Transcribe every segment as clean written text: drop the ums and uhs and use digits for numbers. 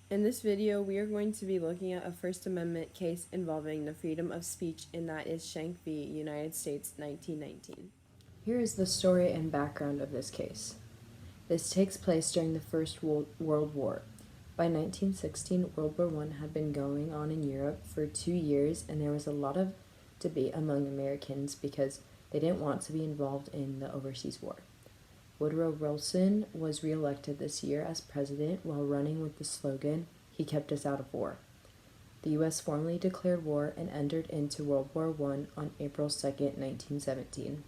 In this video, we are going to be looking at a First Amendment case involving the freedom of speech, and that is Schenck v. United States, 1919. Here is the story and background of this case. This takes place during the First World War. By 1916, World War I had been going on in Europe for 2 years, and there was a lot of debate among Americans because they didn't want to be involved in the overseas war. Woodrow Wilson was re-elected this year as president while running with the slogan, "He kept us out of war." The U.S. formally declared war and entered into World War I on April 2, 1917.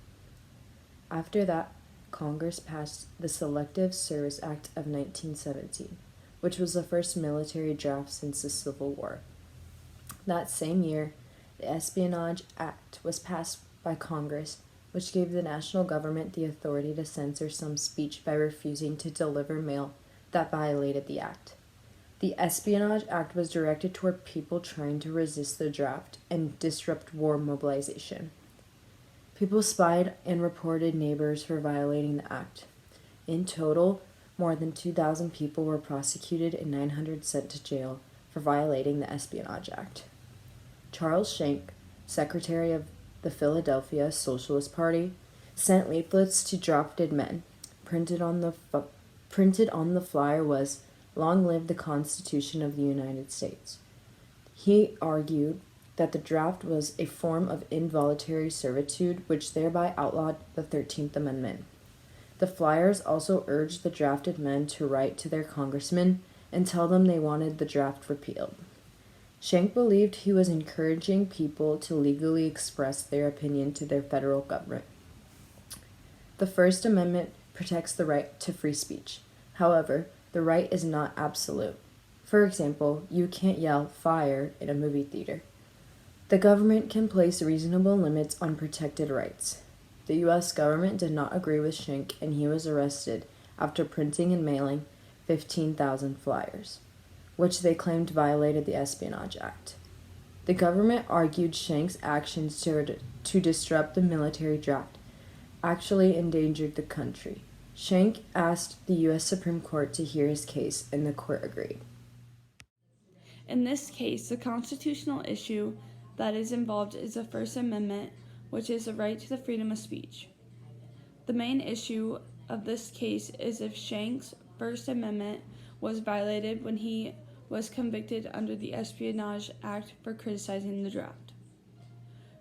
After that, Congress passed the Selective Service Act of 1917, which was the first military draft since the Civil War. That same year, the Espionage Act was passed by Congress, which gave the national government the authority to censor some speech by refusing to deliver mail that violated the act. The Espionage Act was directed toward people trying to resist the draft and disrupt war mobilization. People spied and reported neighbors for violating the act. In total, more than 2,000 people were prosecuted and 900 sent to jail for violating the Espionage Act. Charles Schenck, secretary of the Philadelphia Socialist Party, sent leaflets to drafted men. Printed on the flyer was, "Long live the Constitution of the United States." He argued that the draft was a form of involuntary servitude, which thereby outlawed the 13th Amendment. The flyers also urged the drafted men to write to their congressmen and tell them they wanted the draft repealed. Schenck believed he was encouraging people to legally express their opinion to their federal government. The First Amendment protects the right to free speech. However, the right is not absolute. For example, you can't yell "fire" in a movie theater. The government can place reasonable limits on protected rights. The U.S. government did not agree with Schenck, and he was arrested after printing and mailing 15,000 flyers, which they claimed violated the Espionage Act. The government argued Schenck's actions to disrupt the military draft actually endangered the country. Schenck asked the U.S. Supreme Court to hear his case, and the court agreed. In this case, the constitutional issue that is involved is the First Amendment, which is the right to the freedom of speech. The main issue of this case is if Schenck's First Amendment was violated when he was convicted under the Espionage Act for criticizing the draft.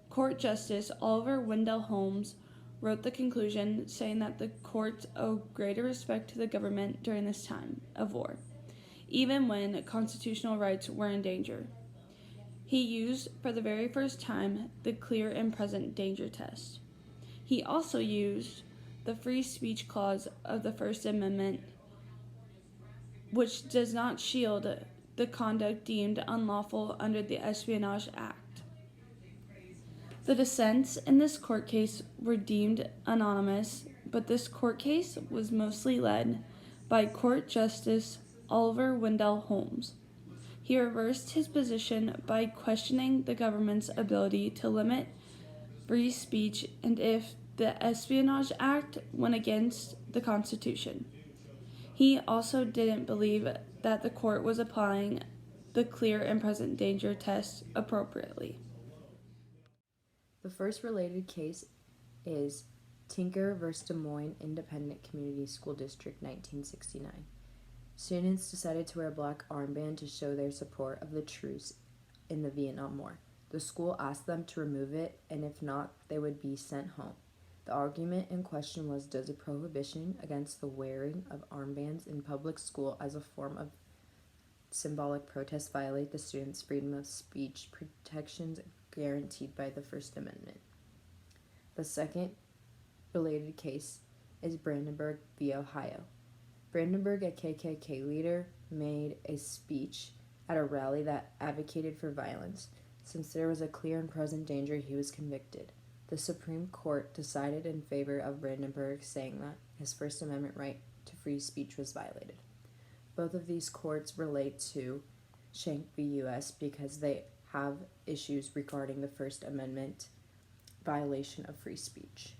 Court Justice Oliver Wendell Holmes wrote the conclusion, saying that the courts owe greater respect to the government during this time of war, even when constitutional rights were in danger. He used, for the very first time, the clear and present danger test. He also used the free speech clause of the First Amendment, which does not shield the conduct deemed unlawful under the Espionage Act. The dissents in this court case were deemed anonymous, but this court case was mostly led by Court Justice Oliver Wendell Holmes. He reversed his position by questioning the government's ability to limit free speech and if the Espionage Act went against the Constitution. He also didn't believe that the court was applying the clear and present danger test appropriately. The first related case is Tinker v. Des Moines Independent Community School District, 1969. Students decided to wear a black armband to show their support of the truce in the Vietnam War. The school asked them to remove it, and if not, they would be sent home. The argument in question was, does a prohibition against the wearing of armbands in public school as a form of symbolic protest violate the students' freedom of speech protections guaranteed by the First Amendment? The second related case is Brandenburg v. Ohio. Brandenburg, a KKK leader, made a speech at a rally that advocated for violence. Since there was a clear and present danger, he was convicted. The Supreme Court decided in favor of Brandenburg, saying that his First Amendment right to free speech was violated. Both of these courts relate to Schenck v. U.S. because they have issues regarding the First Amendment violation of free speech.